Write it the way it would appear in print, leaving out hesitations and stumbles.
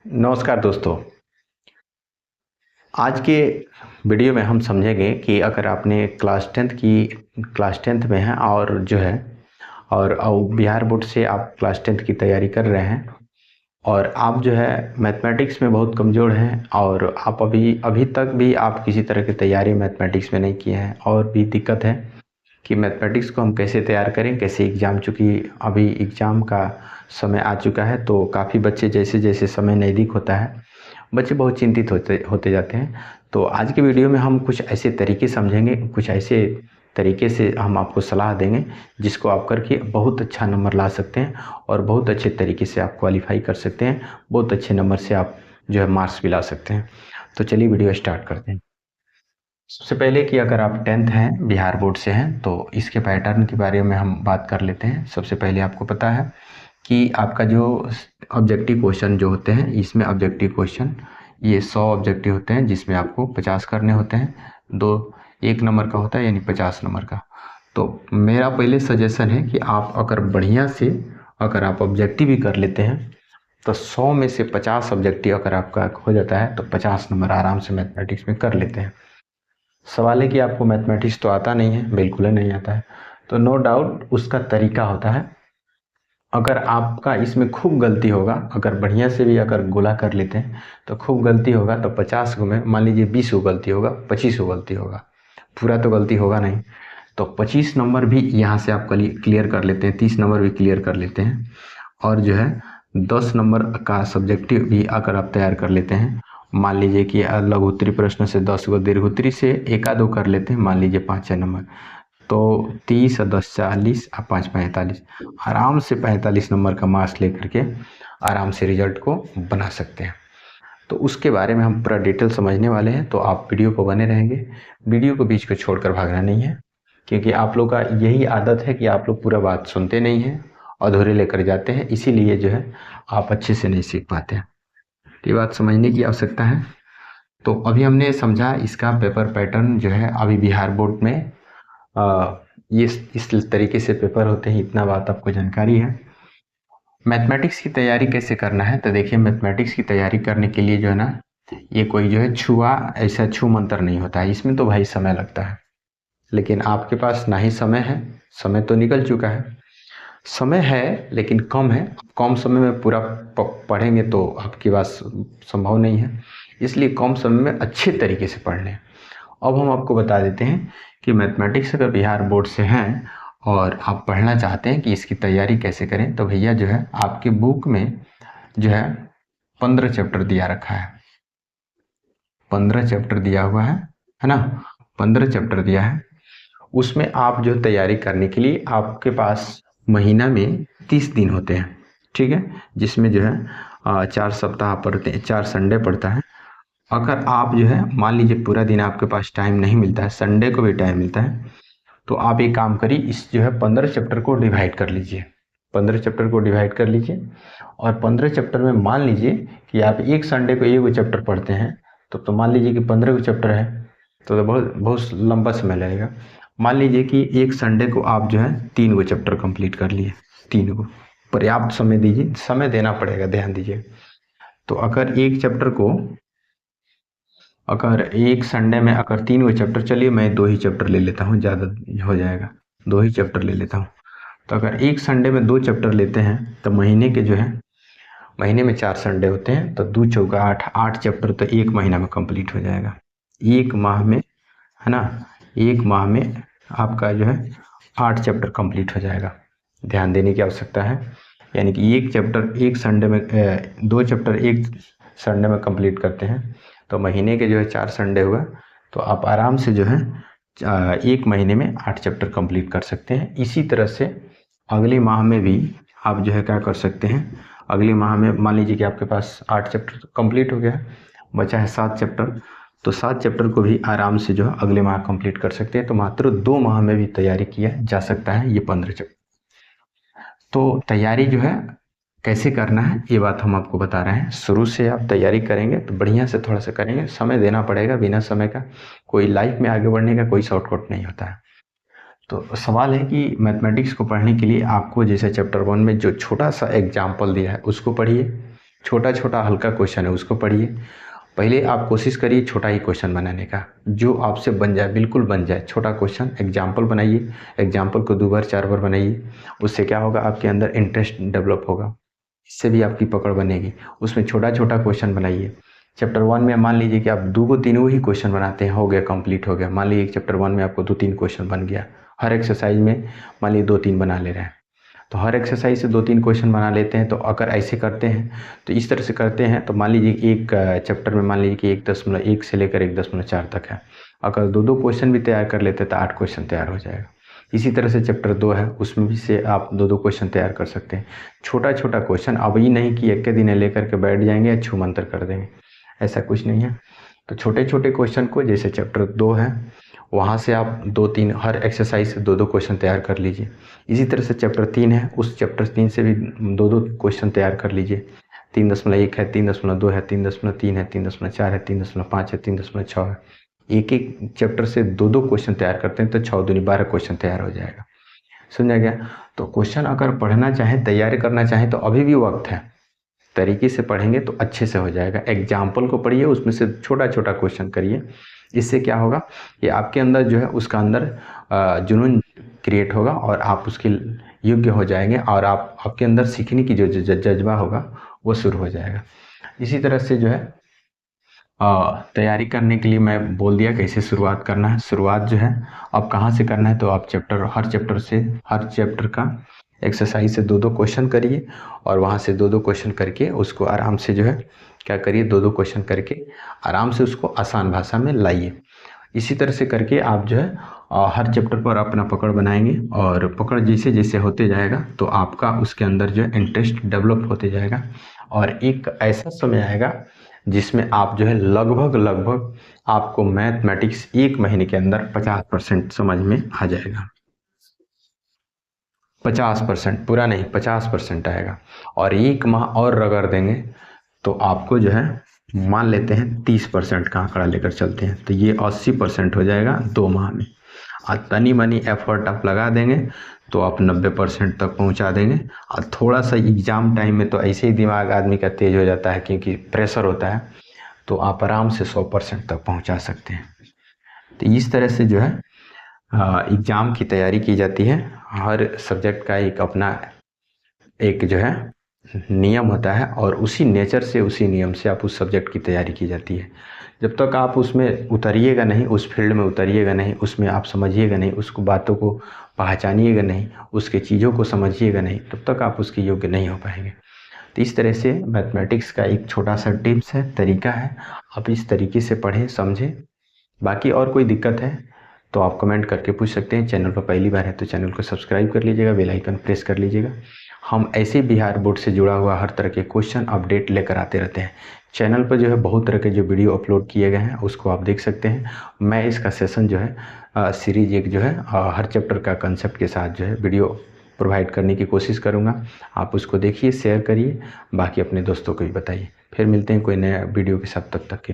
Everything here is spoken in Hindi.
नमस्कार दोस्तों। आज के वीडियो में हम समझेंगे कि अगर आपने क्लास टेंथ में हैं और जो है और बिहार बोर्ड से आप क्लास टेंथ की तैयारी कर रहे हैं और आप जो है मैथमेटिक्स में बहुत कमज़ोर हैं और आप अभी अभी तक भी आप किसी तरह की तैयारी मैथमेटिक्स में नहीं किए हैं और भी दिक्कत है कि मैथमेटिक्स को हम कैसे तैयार करें, कैसे एग्ज़ाम, चूँकि अभी एग्ज़ाम का समय आ चुका है तो काफ़ी बच्चे जैसे जैसे समय नज़दीक होता है बच्चे बहुत चिंतित होते होते जाते हैं। तो आज के वीडियो में हम कुछ ऐसे तरीके समझेंगे, कुछ ऐसे तरीके से हम आपको सलाह देंगे जिसको आप करके बहुत अच्छा नंबर ला सकते हैं और बहुत अच्छे तरीके से आप क्वालिफाई कर सकते हैं। बहुत अच्छे नंबर से आप जो है मार्क्स भी ला सकते हैं। तो चलिए वीडियो स्टार्ट करते हैं। सबसे पहले कि अगर आप टेंथ हैं, बिहार बोर्ड से हैं, तो इसके पैटर्न के बारे में हम बात कर लेते हैं। सबसे पहले आपको पता है कि आपका जो ऑब्जेक्टिव क्वेश्चन जो होते हैं, इसमें ऑब्जेक्टिव क्वेश्चन ये 100 ऑब्जेक्टिव होते हैं जिसमें आपको 50 करने होते हैं। दो 1 नंबर का होता है यानी 50 नंबर का। तो मेरा पहले सजेशन है कि आप अगर बढ़िया से अगर आप ऑब्जेक्टिव भी कर लेते हैं तो 100 में से 50 ऑब्जेक्टिव अगर आपका हो जाता है तो 50 नंबर आराम से मैथमेटिक्स में कर लेते हैं। सवाल है कि आपको मैथमेटिक्स तो आता नहीं है, बिल्कुल ही नहीं आता है, तो नो डाउट उसका तरीका होता है। अगर आपका इसमें खूब गलती होगा, अगर बढ़िया से भी अगर गोला कर लेते हैं तो खूब गलती होगा तो 50 को में मान लीजिए 20 को गलती होगा, 25 को गलती होगा, पूरा तो गलती होगा नहीं। तो 25 नंबर भी यहाँ से आप क्लियर कर लेते हैं, 30 नंबर भी क्लियर कर लेते हैं और जो है 10 नंबर का सब्जेक्टिव भी अगर आप तैयार कर लेते हैं, मान लीजिए कि लघुत्तरी प्रश्न से 10 को, दीर्घोत्तरी से एक आध कर लेते हैं, मान लीजिए 5-6 नंबर, तो 30 और 10 40 और 5 45, आराम से 45 नंबर का मार्क्स लेकर के आराम से रिजल्ट को बना सकते हैं। तो उसके बारे में हम पूरा डिटेल समझने वाले हैं, तो आप वीडियो को बने रहेंगे। वीडियो को बीच में छोड़कर भागना नहीं है, क्योंकि आप लोग का यही आदत है कि आप लोग पूरा बात सुनते नहीं हैं, अधूरे लेकर जाते हैं, इसीलिए जो है आप अच्छे से नहीं सीख पाते हैं। ये बात समझने की आवश्यकता है। तो अभी हमने समझा इसका पेपर पैटर्न जो है, अभी बिहार बोर्ड में ये इस तरीके से पेपर होते हैं, इतना बात आपको जानकारी है। मैथमेटिक्स की तैयारी कैसे करना है, तो देखिए मैथमेटिक्स की तैयारी करने के लिए जो है ना, ये कोई जो है ऐसा छू मंतर नहीं होता है, इसमें तो भाई समय लगता है। लेकिन आपके पास ना ही समय है, समय तो निकल चुका है, समय है लेकिन कम है। कम समय में पूरा पढ़ेंगे तो आपके पास संभव नहीं है, इसलिए कम समय में अच्छे तरीके से पढ़ लें। अब हम आपको बता देते हैं कि मैथमेटिक्स अगर बिहार बोर्ड से हैं और आप पढ़ना चाहते हैं कि इसकी तैयारी कैसे करें, तो भैया जो है आपके बुक में जो है 15 चैप्टर दिया रखा है, 15 चैप्टर दिया हुआ है ना, 15 चैप्टर दिया है। उसमें आप जो तैयारी करने के लिए आपके पास महीना में 30 दिन होते हैं, ठीक है, जिसमें जो है 4 सप्ताह पढ़ते हैं, 4 संडे पड़ता है। अगर आप जो है मान लीजिए पूरा दिन आपके पास टाइम नहीं मिलता है, संडे को भी टाइम मिलता है, तो आप एक काम करिए, इस जो है 15 चैप्टर को डिवाइड कर लीजिए, 15 चैप्टर को डिवाइड कर लीजिए और 15 चैप्टर में मान लीजिए कि आप एक संडे को एक चैप्टर पढ़ते हैं, तो मान लीजिए कि 15 चैप्टर है, तो बहुत बहुत लंबा समय लगेगा। मान लीजिए कि एक संडे को आप जो है 3 चैप्टर कंप्लीट कर लिए, 3 को पर्याप्त समय दीजिए, समय देना पड़ेगा, ध्यान दीजिए। तो अगर एक चैप्टर को, अगर एक संडे में अगर 3 चैप्टर, चलिए मैं 2 ही चैप्टर ले लेता हूँ, ज़्यादा हो जाएगा, 2 ही चैप्टर ले लेता हूँ। तो अगर एक संडे में 2 चैप्टर लेते हैं तो महीने के जो है, महीने में 4 संडे होते हैं, तो 2 चौका 8, 8 चैप्टर तो एक महीना में कंप्लीट हो जाएगा, एक माह में, है ना, एक माह में आपका जो है 8 चैप्टर कंप्लीट हो जाएगा। ध्यान देने की आवश्यकता है, यानी कि एक चैप्टर एक संडे में 2 चैप्टर एक संडे में कंप्लीट करते हैं तो महीने के जो है 4 संडे हुआ, तो आप आराम से जो है एक महीने में 8 चैप्टर कंप्लीट कर सकते हैं। इसी तरह से अगले माह में भी आप जो है क्या कर सकते हैं, अगले माह में मान लीजिए कि आपके पास 8 चैप्टर कंप्लीट हो गया, बचा है 7 चैप्टर, तो 7 चैप्टर को भी आराम से जो है अगले माह कंप्लीट कर सकते हैं। तो मात्र 2 माह में भी तैयारी किया जा सकता है ये 15 चैप्टर। तो तैयारी जो है कैसे करना है ये बात हम आपको बता रहे हैं। शुरू से आप तैयारी करेंगे तो बढ़िया से थोड़ा सा करेंगे, समय देना पड़ेगा, बिना समय का कोई लाइफ में आगे बढ़ने का कोई शॉर्टकट नहीं होता है। तो सवाल है कि मैथमेटिक्स को पढ़ने के लिए आपको जैसे चैप्टर 1 में जो छोटा सा एग्जाम्पल दिया है उसको पढ़िए, छोटा छोटा हल्का क्वेश्चन है उसको पढ़िए। पहले आप कोशिश करिए छोटा ही क्वेश्चन बनाने का, जो आपसे बन जाए, बिल्कुल बन जाए। छोटा क्वेश्चन एग्जाम्पल बनाइए, एग्जाम्पल को 2 बार 4 बार बनाइए। उससे क्या होगा, आपके अंदर इंटरेस्ट डेवलप होगा, इससे भी आपकी पकड़ बनेगी। उसमें छोटा छोटा क्वेश्चन बनाइए। चैप्टर 1 में मान लीजिए कि आप 2 3 ही क्वेश्चन बनाते हैं, हो गया, कंप्लीट हो गया। मान लीजिए चैप्टर 1 में आपको 2 3 क्वेश्चन बन गया, हर एक्सरसाइज में मान लीजिए 2 3 बना ले रहे हैं, तो हर एक्सरसाइज से 2 3 क्वेश्चन बना लेते हैं। तो अगर ऐसे करते हैं, तो इस तरह से करते हैं, तो मान लीजिए एक चैप्टर में मान लीजिए कि 1.1 से लेकर 1.4 तक है। अगर 2 क्वेश्चन भी तैयार कर लेते हैं तो 8 क्वेश्चन तैयार हो जाएगा। इसी तरह से चैप्टर 2 है, उसमें भी से आप 2 क्वेश्चन तैयार कर सकते हैं। छोटा छोटा क्वेश्चन, अब ये नहीं कि एक के दिन लेकर के बैठ जाएंगे या छू मंतर कर देंगे, ऐसा कुछ नहीं है। तो छोटे छोटे क्वेश्चन को, जैसे चैप्टर 2 है, वहाँ से आप 2 3 हर एक्सरसाइज से 2 क्वेश्चन तैयार कर लीजिए। इसी तरह से चैप्टर 3 है, उस चैप्टर 3 से भी 2 क्वेश्चन तैयार कर लीजिए। 3.1 है, 3.2 है, 3.3 है, 3.4 है, 3.5 है, 3.6 है। एक एक चैप्टर से 2 क्वेश्चन तैयार करते हैं तो 6 दूनी 12 क्वेश्चन तैयार हो जाएगा। समझा गया? तो क्वेश्चन अगर पढ़ना चाहें, तैयारी करना चाहें, तो अभी भी वक्त है। तरीके से पढ़ेंगे तो अच्छे से हो जाएगा। एग्जाम्पल को पढ़िए, उसमें से छोटा छोटा क्वेश्चन करिए। इससे क्या होगा कि आपके अंदर जो है, उसका अंदर जुनून क्रिएट होगा और आप उसके योग्य हो जाएंगे, और आपके अंदर सीखने की जो जज्बा होगा वो शुरू हो जाएगा। इसी तरह से जो है तैयारी करने के लिए मैं बोल दिया कैसे शुरुआत करना है। शुरुआत जो है अब कहाँ से करना है, तो आप हर चैप्टर का एक्सरसाइज से 2 क्वेश्चन करिए, और वहाँ से 2 क्वेश्चन करके उसको आराम से जो है क्या करिए, 2 क्वेश्चन करके आराम से उसको आसान भाषा में लाइए। इसी तरह से करके आप जो है हर चैप्टर पर अपना पकड़ बनाएंगे, और पकड़ जैसे जैसे होते जाएगा तो आपका उसके अंदर जो है इंटरेस्ट डेवलप होते जाएगा, और एक ऐसा समय आएगा जिसमें आप जो है लगभग आपको मैथमेटिक्स 1 महीने के अंदर 50% समझ में आ जाएगा। 50%, पूरा नहीं, 50% आएगा। और 1 माह और रगड़ देंगे तो आपको जो है, मान लेते हैं 30% का आंकड़ा लेकर चलते हैं, तो ये 80% हो जाएगा 2 माह में। और तनी मनी एफर्ट आप लगा देंगे तो आप 90% तक पहुंचा देंगे। और थोड़ा सा एग्जाम टाइम में तो ऐसे ही दिमाग आदमी का तेज हो जाता है, क्योंकि प्रेशर होता है, तो आप आराम से 100% तक पहुंचा सकते हैं। तो इस तरह से जो है एग्ज़ाम की तैयारी की जाती है। हर सब्जेक्ट का एक अपना एक जो है नियम होता है, और उसी नेचर से, उसी नियम से आप उस सब्जेक्ट की तैयारी की जाती है। जब तक आप उसमें उतरिएगा नहीं, उस फील्ड में उतरिएगा नहीं, उसमें आप समझिएगा नहीं, उसको बातों को पहचानिएगा नहीं, उसके चीज़ों को समझिएगा नहीं, तब तक आप उसके योग्य नहीं हो पाएंगे। तो इस तरह से मैथमेटिक्स का एक छोटा सा टिप्स है, तरीका है, आप इस तरीके से पढ़ें, समझें। बाकी और कोई दिक्कत है तो आप कमेंट करके पूछ सकते हैं। चैनल पर पहली बार है तो चैनल को सब्सक्राइब कर लीजिएगा, बेल आइकन प्रेस कर लीजिएगा। हम ऐसे बिहार बोर्ड से जुड़ा हुआ हर तरह के क्वेश्चन अपडेट लेकर आते रहते हैं। चैनल पर जो है बहुत तरह के जो वीडियो अपलोड किए गए हैं उसको आप देख सकते हैं। मैं इसका सेशन जो है सीरीज एक जो है हर चैप्टर का कंसेप्ट के साथ जो है वीडियो प्रोवाइड करने की कोशिश करूँगा। आप उसको देखिए, शेयर करिए, बाकी अपने दोस्तों को भी बताइए। फिर मिलते हैं कोई नया वीडियो के साथ, तब तक के